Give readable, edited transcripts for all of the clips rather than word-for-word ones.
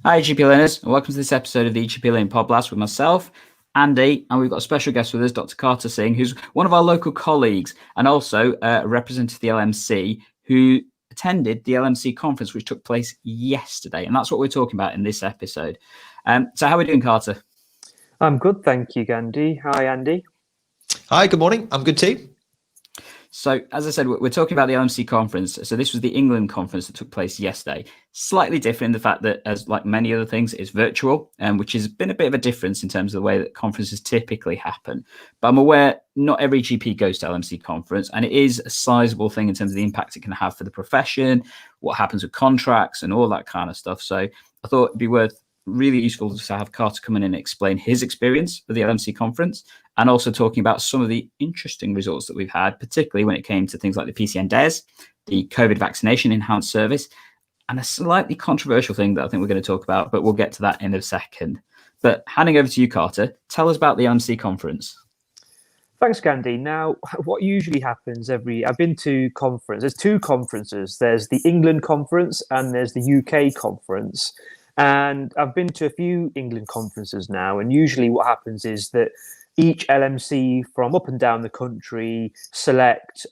Hi, GP learners, and welcome to this episode of the GP Learning Podcast with myself, Andy, and we've got a special guest with us, Dr. Carter Singh, who's one of our local colleagues and also a representative of the LMC who attended the LMC conference, which took place yesterday, and that's what we're talking about in this episode. So how are we doing, Carter? I'm good, thank you, Gandhi. Hi, Andy. Hi, good morning. I'm good too. So, as I said, we're talking about the LMC conference. So this was the England conference that took place yesterday. Slightly different in the fact that, as like many other things, it's virtual, which has been a bit of a difference in terms of the way that conferences typically happen. But I'm aware not every GP goes to LMC conference, and it is a sizable thing in terms of the impact it can have for the profession, what happens with contracts and all that kind of stuff. So I thought it'd be really useful to have Carter come in and explain his experience for the LMC conference, and also talking about some of the interesting results that we've had, particularly when it came to things like the PCN-DES, the COVID vaccination enhanced service, and a slightly controversial thing that I think we're going to talk about, but we'll get to that in a second. But handing over to you, Carter, tell us about the LMC conference. Thanks, Gandhi. Now, what usually happens I've been to conference. There's two conferences. There's the England conference and there's the UK conference. And I've been to a few England conferences now, and usually what happens is that each LMC from up and down the country select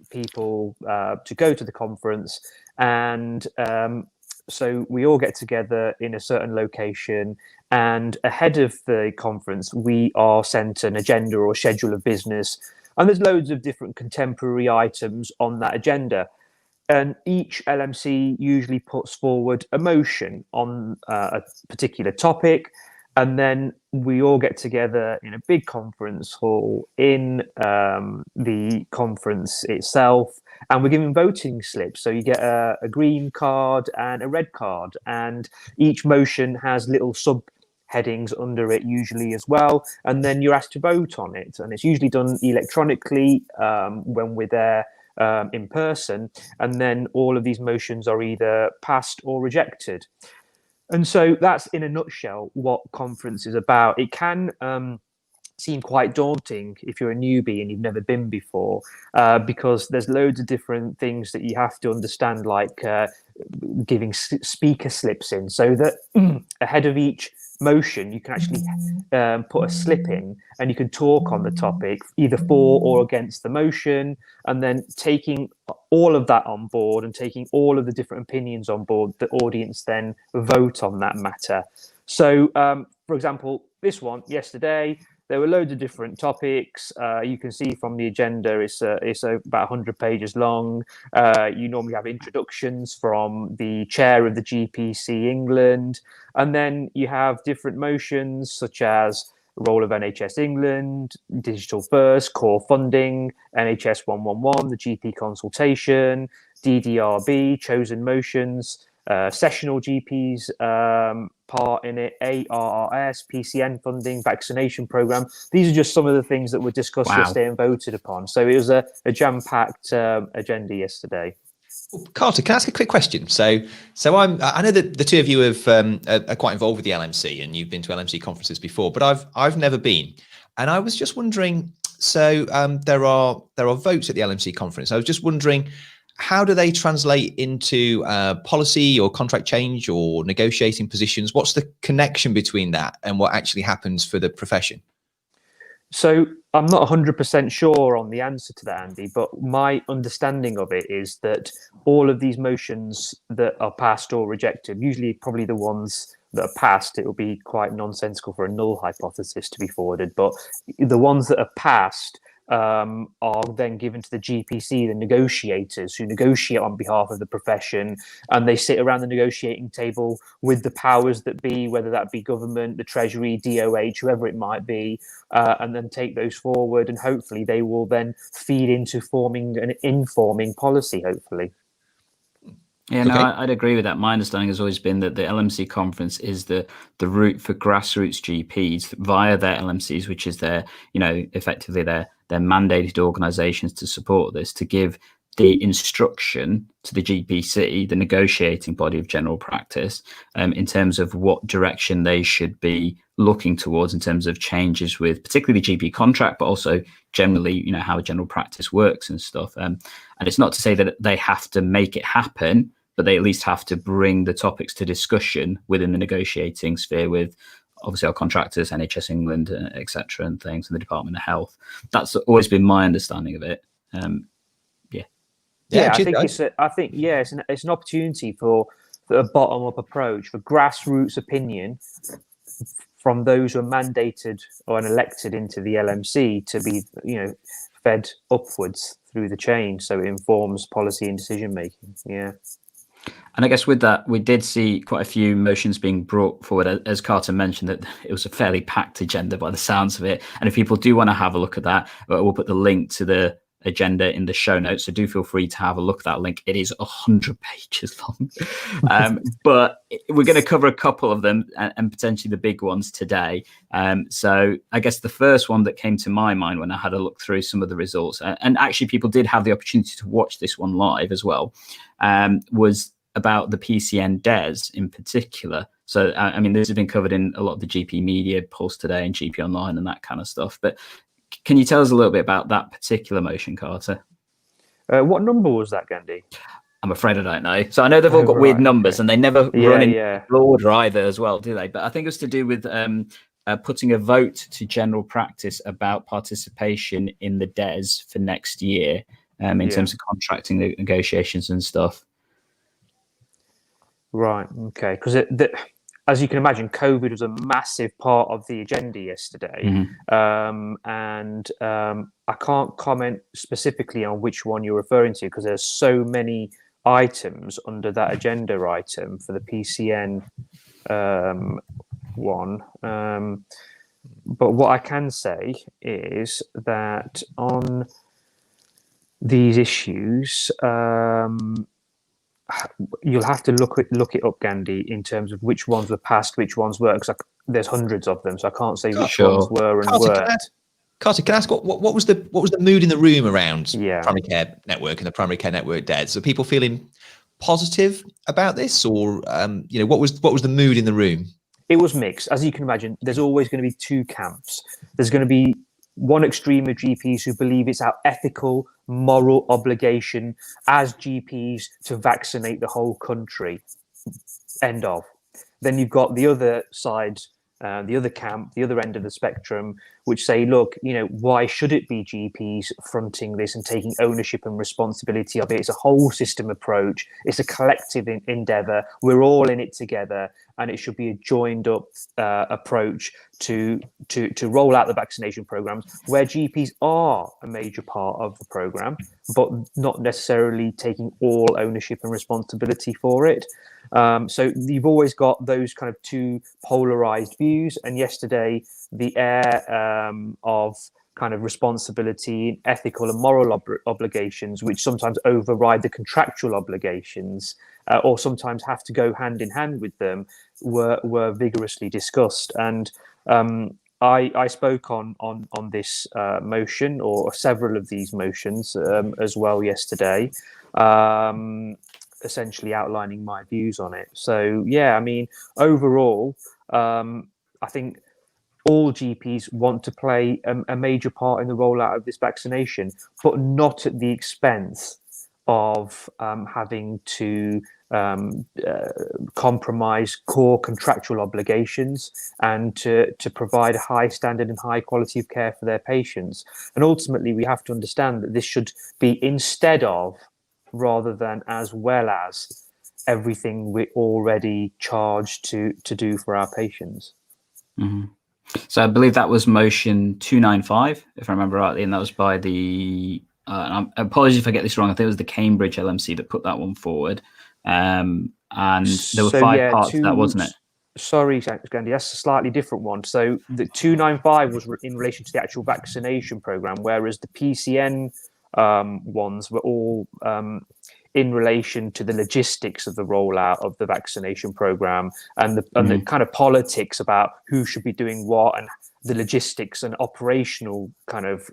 people to go to the conference, and so we all get together in a certain location, and ahead of the conference we are sent an agenda or schedule of business, and there's loads of different contemporary items on that agenda. And each LMC usually puts forward a motion on a particular topic, and then we all get together in a big conference hall in the conference itself, and we're given voting slips. So you get a green card and a red card, and each motion has little subheadings under it usually as well, and then you're asked to vote on it, and it's usually done electronically when we're there in person, and then all of these motions are either passed or rejected. And so that's in a nutshell what conference is about. It can seem quite daunting if you're a newbie and you've never been before, because there's loads of different things that you have to understand, like giving speaker slips in, so that ahead of each motion you can actually put a slip in, and you can talk on the topic either for or against the motion, and then taking all of that on board and taking all of the different opinions on board, the audience then vote on that matter. So for example, this one yesterday, there were loads of different topics. You can see from the agenda, it's about 100 pages long. You normally have introductions from the chair of the GPC England, and then you have different motions such as role of NHS England, digital first, core funding, NHS 111, the GP consultation, DDRB, chosen motions, sessional GPs part in it, ARRS, PCN funding, vaccination program. These are just some of the things that were discussed yesterday and voted upon. So it was a jam-packed agenda yesterday. Carter, can I ask a quick question? So I know that the two of you are quite involved with the LMC, and you've been to LMC conferences before, but I've never been, and I was just wondering. So there are votes at the LMC conference. I was just wondering, how do they translate into policy or contract change or negotiating positions? What's the connection between that and what actually happens for the profession? So I'm not 100% sure on the answer to that, Andy, but my understanding of it is that all of these motions that are passed or rejected, usually probably the ones that are passed, it will be quite nonsensical for a null hypothesis to be forwarded, but the ones that are passed are then given to the GPC, the negotiators, who negotiate on behalf of the profession, and they sit around the negotiating table with the powers that be, whether that be government, the Treasury, DOH, whoever it might be, and then take those forward, and hopefully they will then feed into forming and informing policy, hopefully. Yeah, no, I'd agree with that. My understanding has always been that the LMC conference is the route for grassroots GPs via their LMCs, which is their, effectively their mandated organisations to support this, to give the instruction to the GPC, the negotiating body of general practice, in terms of what direction they should be looking towards in terms of changes with particularly the GP contract, but also generally, how a general practice works and stuff. And it's not to say that they have to make it happen, but they at least have to bring the topics to discussion within the negotiating sphere with obviously our contractors, NHS England, etc., and things, and the Department of Health. That's always been my understanding of it. Yeah, I think it's an opportunity for a bottom up approach, for grassroots opinion from those who are mandated or elected into the LMC to be, fed upwards through the chain, so it informs policy and decision making. Yeah. And I guess with that, we did see quite a few motions being brought forward. As Carter mentioned, that it was a fairly packed agenda by the sounds of it. And if people do want to have a look at that, we'll put the link to the agenda in the show notes. So do feel free to have a look at that link. It is 100 pages long. But we're going to cover a couple of them and potentially the big ones today. So I guess the first one that came to my mind when I had a look through some of the results, and actually people did have the opportunity to watch this one live as well, was about the PCN DES in particular. So, I mean, this has been covered in a lot of the GP media, Pulse Today and GP Online and that kind of stuff. But can you tell us a little bit about that particular motion, Carter? What number was that, Gandhi? I'm afraid I don't know. So I know they've all got weird numbers, and they never run in order either as well, do they? But I think it was to do with putting a vote to general practice about participation in the DES for next year in terms of contracting the negotiations and stuff. Right. Okay. Because as you can imagine, COVID was a massive part of the agenda yesterday. And I can't comment specifically on which one you're referring to because there's so many items under that agenda item for the PCN one. But what I can say is that on these issues, you'll have to look it up, Gandhi, in terms of which ones were passed, which ones weren't, because there's hundreds of them, so I can't say which ones were and weren't. Carter, can I ask what was the mood in the room around primary care network and the primary care network DES? Are people feeling positive about this, or what was the mood in the room? It was mixed. As you can imagine, there's always going to be two camps. There's going to be one extreme of GPs who believe it's our ethical, moral obligation as GPs to vaccinate the whole country. End of. Then you've got the other side, the other camp, the other end of the spectrum, which say, look, why should it be GPs fronting this and taking ownership and responsibility of it? It's a whole system approach. It's a collective endeavor. We're all in it together, and it should be a joined up approach to roll out the vaccination programs where GPs are a major part of the program, but not necessarily taking all ownership and responsibility for it. So you've always got those kind of two polarized views. And yesterday, the air of kind of responsibility, ethical and moral obligations, which sometimes override the contractual obligations, or sometimes have to go hand in hand with them, were vigorously discussed. And I spoke on this motion, or several of these motions as well yesterday, essentially outlining my views on it. So yeah, I mean, overall, I think all GPs want to play a major part in the rollout of this vaccination, but not at the expense of having to compromise core contractual obligations and to provide a high standard and high quality of care for their patients. And ultimately, we have to understand that this should be instead of, rather than as well as, everything we're already charged to do for our patients. So I believe that was motion 295, if I remember rightly, and that was by the apologies if I get this wrong, I think it was the Cambridge LMC that put that one forward. And there were five parts to that, wasn't it? Sorry, Gandhi, that's a slightly different one. So the 295 was in relation to the actual vaccination program, whereas the PCN ones were all in relation to the logistics of the rollout of the vaccination program and the kind of politics about who should be doing what, and the logistics and operational kind of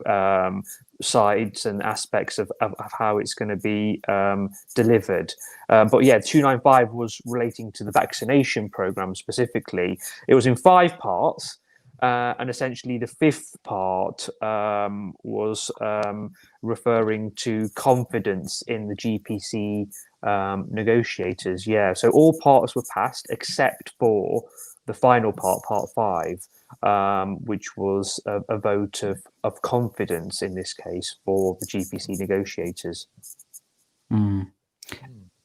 sides and aspects of how it's going to be delivered. But yeah, 295 was relating to the vaccination program specifically. It was in 5 parts. And essentially the 5th part was referring to confidence in the GPC negotiators. Yeah, so all parts were passed except for the final part, part 5, which was a vote of confidence in this case for the GPC negotiators. Mm.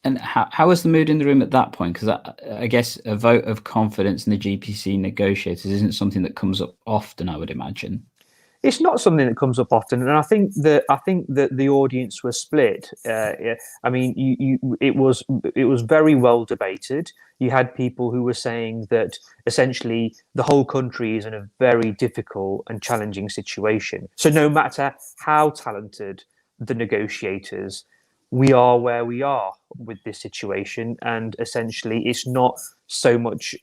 And how was the mood in the room at that point? Because I guess a vote of confidence in the GPC negotiators isn't something that comes up often, I would imagine. It's not something that comes up often, and I think that the audience was split. I mean, it was very well debated. You had people who were saying that essentially the whole country is in a very difficult and challenging situation. So no matter how talented the negotiators, we are where we are with this situation, and essentially it's not so much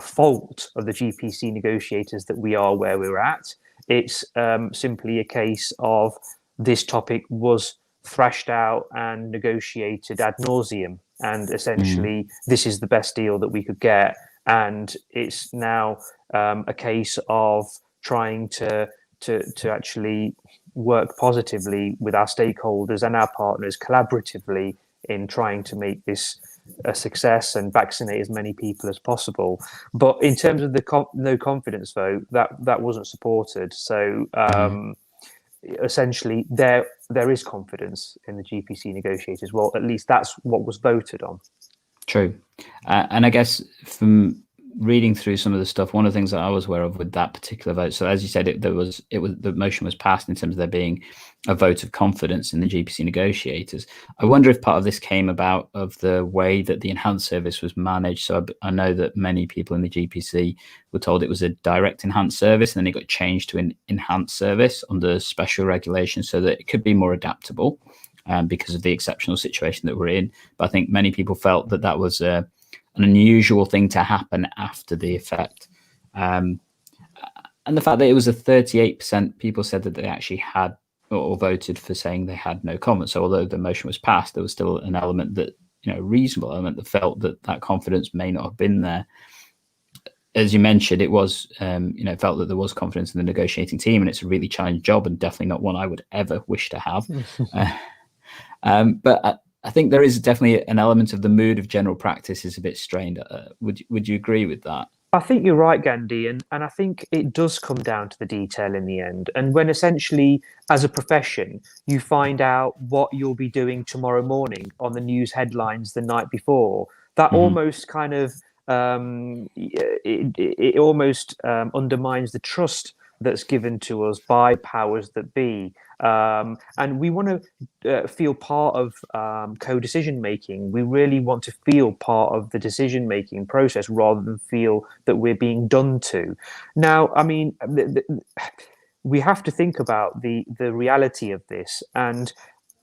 fault of the GPC negotiators that we are where we're at. It's simply a case of this topic was thrashed out and negotiated ad nauseum, and essentially this is the best deal that we could get, and it's now a case of trying to actually work positively with our stakeholders and our partners collaboratively in trying to make this a success and vaccinate as many people as possible. But in terms of the no confidence vote, that wasn't supported. So essentially, there is confidence in the GPC negotiators. Well, at least that's what was voted on. True, and I guess from reading through some of the stuff, one of the things that I was aware of with that particular vote, so as you said, the motion was passed in terms of there being a vote of confidence in the GPC negotiators. I wonder if part of this came about of the way that the enhanced service was managed. So I know that many people in the GPC were told it was a direct enhanced service, and then it got changed to an enhanced service under special regulation so that it could be more adaptable because of the exceptional situation that we're in. But I think many people felt that that was an unusual thing to happen after the effect. And the fact that it was a 38% people said that they actually had or voted for saying they had no comment. So although the motion was passed, there was still an element that, a reasonable element that felt that confidence may not have been there. As you mentioned, it was, felt that there was confidence in the negotiating team, and it's a really challenging job and definitely not one I would ever wish to have. But I think there is definitely an element of the mood of general practice is a bit strained. Would you agree with that? I think you're right, Gandhi, and I think it does come down to the detail in the end. And when essentially, as a profession, you find out what you'll be doing tomorrow morning on the news headlines the night before, that almost kind of it almost undermines the trust that's given to us by powers that be. And we want to feel part of co-decision making. We really want to feel part of the decision making process rather than feel that we're being done to. Now, I mean, we have to think about the reality of this, and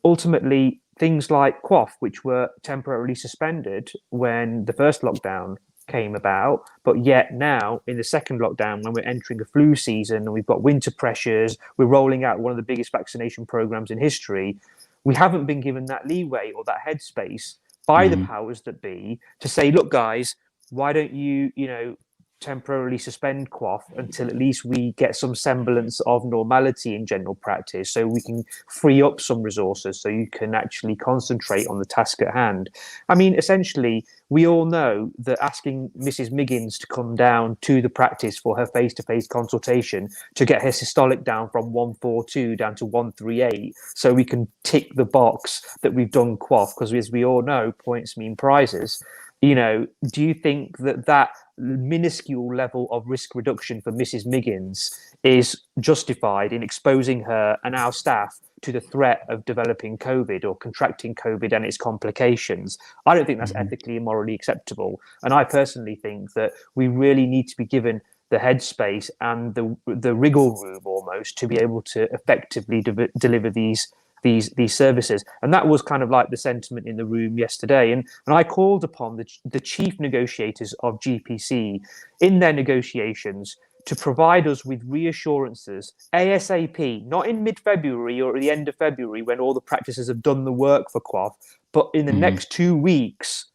ultimately things like QOF, which were temporarily suspended when the first lockdown came about, but yet now in the second lockdown, when we're entering a flu season and we've got winter pressures, we're rolling out one of the biggest vaccination programs in history, we haven't been given that leeway or that headspace by the powers that be to say, look guys, why don't you temporarily suspend QOF until at least we get some semblance of normality in general practice, so we can free up some resources so you can actually concentrate on the task at hand. I mean, essentially, we all know that asking Mrs. Miggins to come down to the practice for her face-to-face consultation to get her systolic down from 142 down to 138 so we can tick the box that we've done QOF, because as we all know, points mean prizes. Do you think that minuscule level of risk reduction for Mrs. Miggins is justified in exposing her and our staff to the threat of developing COVID or contracting COVID and its complications? I don't think that's ethically and morally acceptable. And I personally think that we really need to be given the headspace and the wriggle room almost to be able to effectively deliver these services. And that was kind of like the sentiment in the room yesterday. And I called upon the chief negotiators of GPC in their negotiations to provide us with reassurances ASAP, not in mid-February or at the end of February when all the practices have done the work for QOF, but in the next 2 weeks,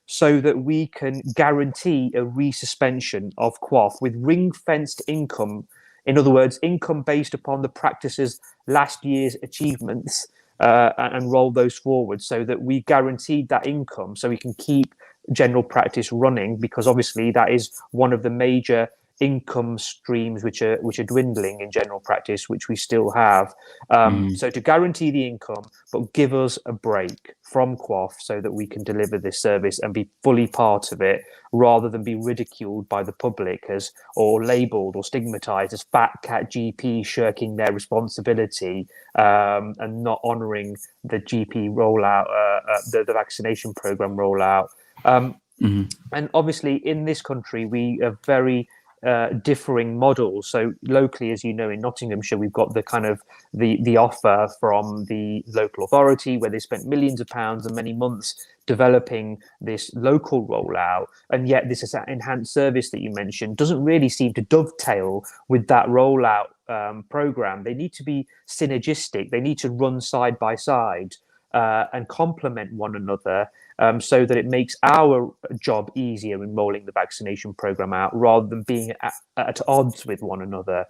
so that we can guarantee a resuspension of QOF with ring-fenced income. In other words, income based upon the practice's last year's achievements, and roll those forward so that we guaranteed that income so we can keep general practice running, because obviously that is one of the major income streams which are dwindling in general practice, which we still have. So to guarantee the income, but give us a break from QOF so that we can deliver this service and be fully part of it, rather than be ridiculed by the public as, or labelled or stigmatised as fat cat GP shirking their responsibility, and not honouring the GP rollout, the vaccination programme rollout. And obviously in this country we are very differing models. So locally, as you know, in Nottinghamshire, we've got the kind of the offer from the local authority where they spent millions of pounds and many months developing this local rollout, and yet this enhanced service that you mentioned doesn't really seem to dovetail with that rollout program. They need to be synergistic. They need to run side by side and complement one another, so that it makes our job easier in rolling the vaccination program out, rather than being at odds with one another.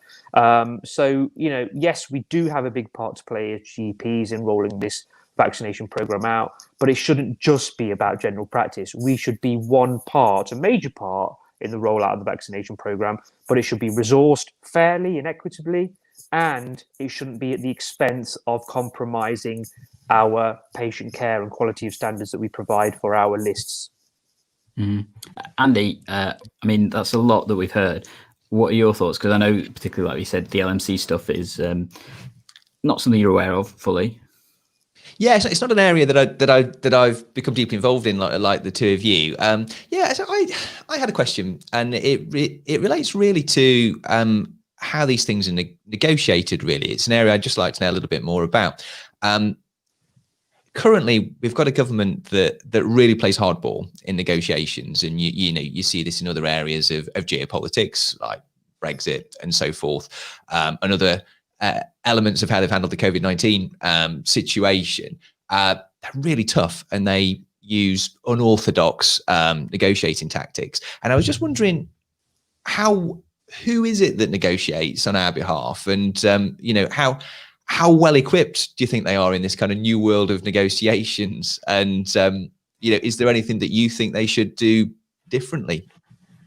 So, you know, yes, we do have a big part to play as GPs in rolling this vaccination program out, but it shouldn't just be about general practice. We should be one part, a major part, in the rollout of the vaccination program, but it should be resourced fairly and equitably, and it shouldn't be at the expense of compromising our patient care and quality of standards that we provide for our lists. Andy, I mean, that's a lot that we've heard. What are your thoughts? Because I know, particularly like you said, the LMC stuff is not something you're aware of fully. Yeah, it's not an area that I've become deeply involved in, like the two of you. Yeah, so I had a question, and it relates really to how these things are negotiated. Really, it's an area I'd just like to know a little bit more about. Currently, we've got a government that really plays hardball in negotiations, and you know you see this in other areas of geopolitics like Brexit and so forth, and other elements of how they've handled the COVID-19 situation. They're really tough, and they use unorthodox negotiating tactics. And I was just wondering who is it that negotiates on our behalf, and you know how well equipped do you think they are in this kind of new world of negotiations? And you know, is there anything that you think they should do differently?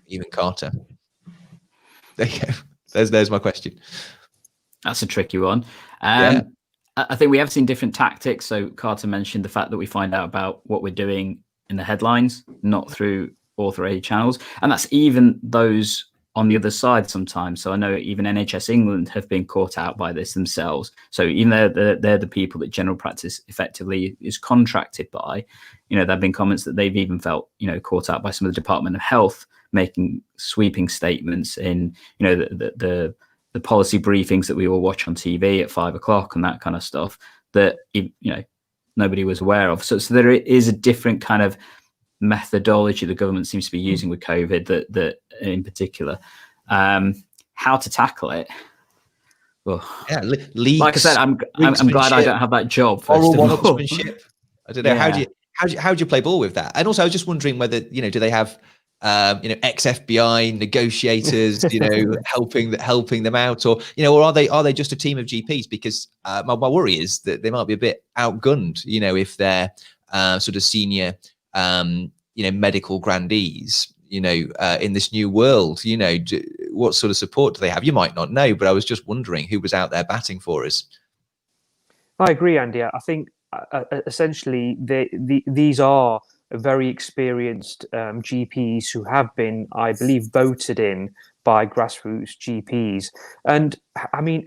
Even Carter. There you go. There's my question. That's a tricky one. Yeah. I think we have seen different tactics. So Carter mentioned the fact that we find out about what we're doing in the headlines, not through authorized channels. And that's even those on the other side sometimes. So I know even NHS England have been caught out by this themselves. So even though they're the people that general practice effectively is contracted by, you know, there have been comments that they've even felt, you know, caught out by some of the Department of Health making sweeping statements in, you know, the policy briefings that we all watch on TV at 5 o'clock and that kind of stuff that, you know, nobody was aware of. So there is a different kind of methodology the government seems to be using with COVID that in particular, how to tackle it. Well, yeah, like I said, I'm glad I don't have that job. Oral one-upsmanship. I don't know. Yeah. How do you play ball with that? And also, I was just wondering whether, you know, do they have you know, ex-FBI negotiators, you know, helping them out, or, you know, or are they just a team of GPs? Because my worry is that they might be a bit outgunned, you know, if they're sort of senior, you know, medical grandees, you know, in this new world. You know, what sort of support do they have? You might not know, but I was just wondering who was out there batting for us. I agree, Andy. I think essentially these are very experienced GPs who have been, I believe, voted in by grassroots GPs. And I mean,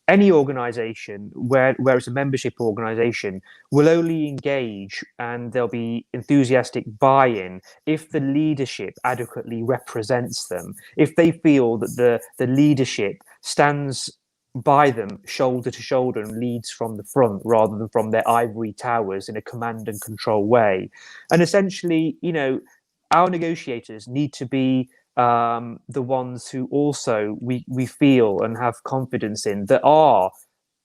any organization where it's a membership organization will only engage, and there'll be enthusiastic buy-in if the leadership adequately represents them, if they feel that the leadership stands by them shoulder to shoulder and leads from the front rather than from their ivory towers in a command and control way. And essentially, you know, our negotiators need to be the ones who also we feel and have confidence in, that are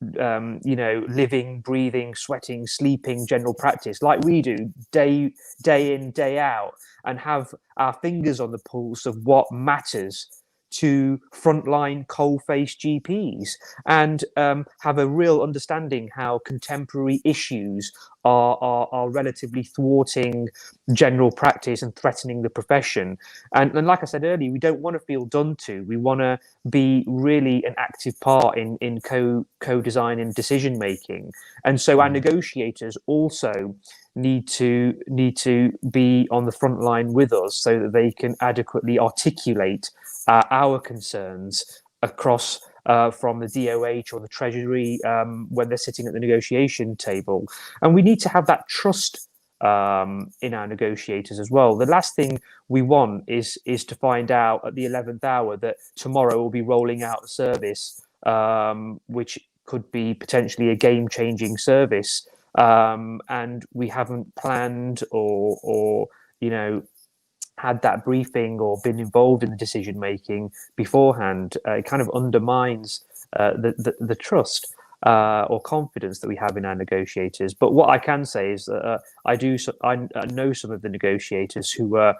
you know, living, breathing, sweating, sleeping general practice like we do day in, day out, and have our fingers on the pulse of what matters to frontline coal-face GPs and have a real understanding how contemporary issues are relatively thwarting general practice and threatening the profession. And like I said earlier, we don't want to feel done to. We want to be really an active part in co-design and decision making. And so our negotiators also need to be on the front line with us so that they can adequately articulate our concerns across from the DOH or the Treasury when they're sitting at the negotiation table. And we need to have that trust in our negotiators as well. The last thing we want is to find out at the 11th hour that tomorrow we'll be rolling out a service which could be potentially a game-changing service, and we haven't planned or had that briefing or been involved in the decision making beforehand. It kind of undermines the trust or confidence that we have in our negotiators. But what I can say is that I know some of the negotiators who are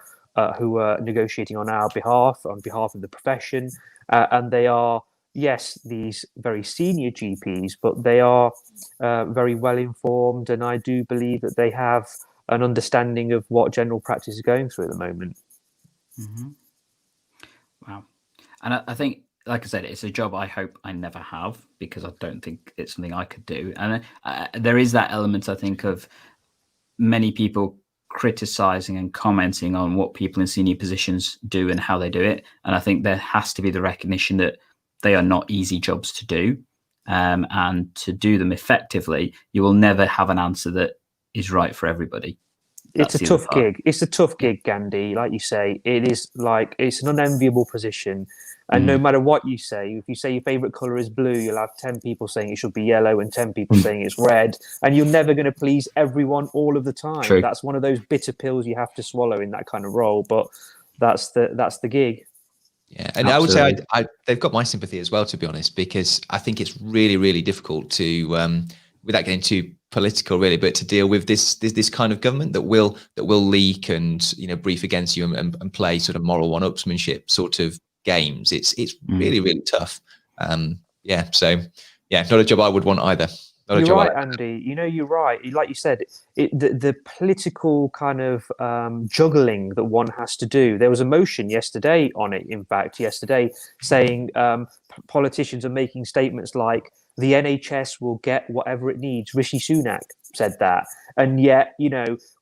negotiating on behalf of the profession, and they are, yes, these very senior GPs, but they are very well informed, and I do believe that they have an understanding of what general practice is going through at the moment. Mm-hmm. Wow. And I think, like I said, it's a job I hope I never have, because I don't think it's something I could do. And there is that element, I think, of many people criticizing and commenting on what people in senior positions do and how they do it. And I think there has to be the recognition that they are not easy jobs to do. And to do them effectively, you will never have an answer that is right for everybody. It's a tough gig. It's a tough gig, Gandhi. Like you say, it's an unenviable position. And no matter what you say, if you say your favorite color is blue, you'll have 10 people saying it should be yellow and 10 people saying it's red. And you're never going to please everyone all of the time. True. That's one of those bitter pills you have to swallow in that kind of role. But that's the gig. Yeah, and Absolutely. I would say they've got my sympathy as well, to be honest, because I think it's really, really difficult to, without getting too political, really, but to deal with this kind of government that will leak and brief against you and play sort of moral one-upsmanship sort of games. It's really, really tough. So not a job I would want either. You're right, Andy. You're right. Like you said, the political kind of juggling that one has to do. There was a motion yesterday on it, in fact, saying politicians are making statements like, the NHS will get whatever it needs. Rishi Sunak said that. And yet,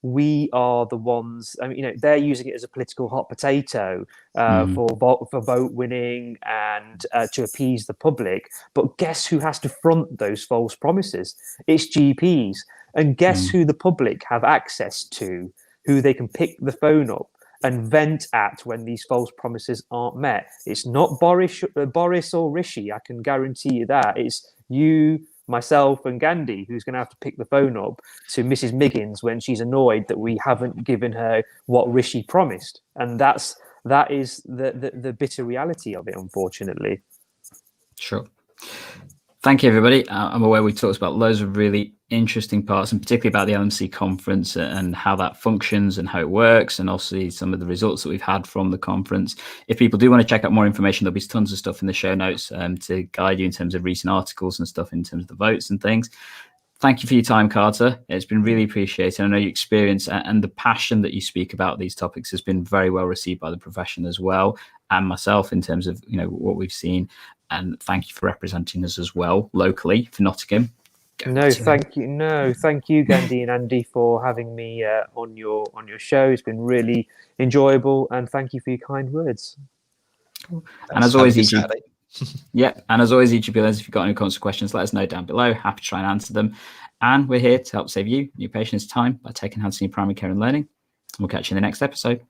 we are the ones, they're using it as a political hot potato for vote winning and to appease the public. But guess who has to front those false promises? It's GPs. And guess who the public have access to, who they can pick the phone up and vent at when these false promises aren't met. It's not Boris or Rishi, I can guarantee you that. It's you, myself, and Gandhi, who's going to have to pick the phone up to Mrs. Miggins when she's annoyed that we haven't given her what Rishi promised. And that is the bitter reality of it, unfortunately. Sure. Thank you, everybody. I'm aware we talked about loads of really interesting parts, and particularly about the LMC conference and how that functions and how it works, and also some of the results that we've had from the conference. If people do want to check out more information, there'll be tons of stuff in the show notes to guide you in terms of recent articles and stuff in terms of the votes and things. Thank you for your time, Carter. It's been really appreciated. I know your experience and the passion that you speak about these topics has been very well received by the profession as well, and myself in terms of what we've seen. And thank you for representing us as well locally for Nottingham. Thank you, Gandhi and Andy, for having me on your show. It's been really enjoyable, and thank you for your kind words. Cool. And as always, each of you learners, if you've got any constant questions, let us know down below. Happy to try and answer them. And we're here to help save you, your patients, time by taking hands in your primary care and learning. We'll catch you in the next episode.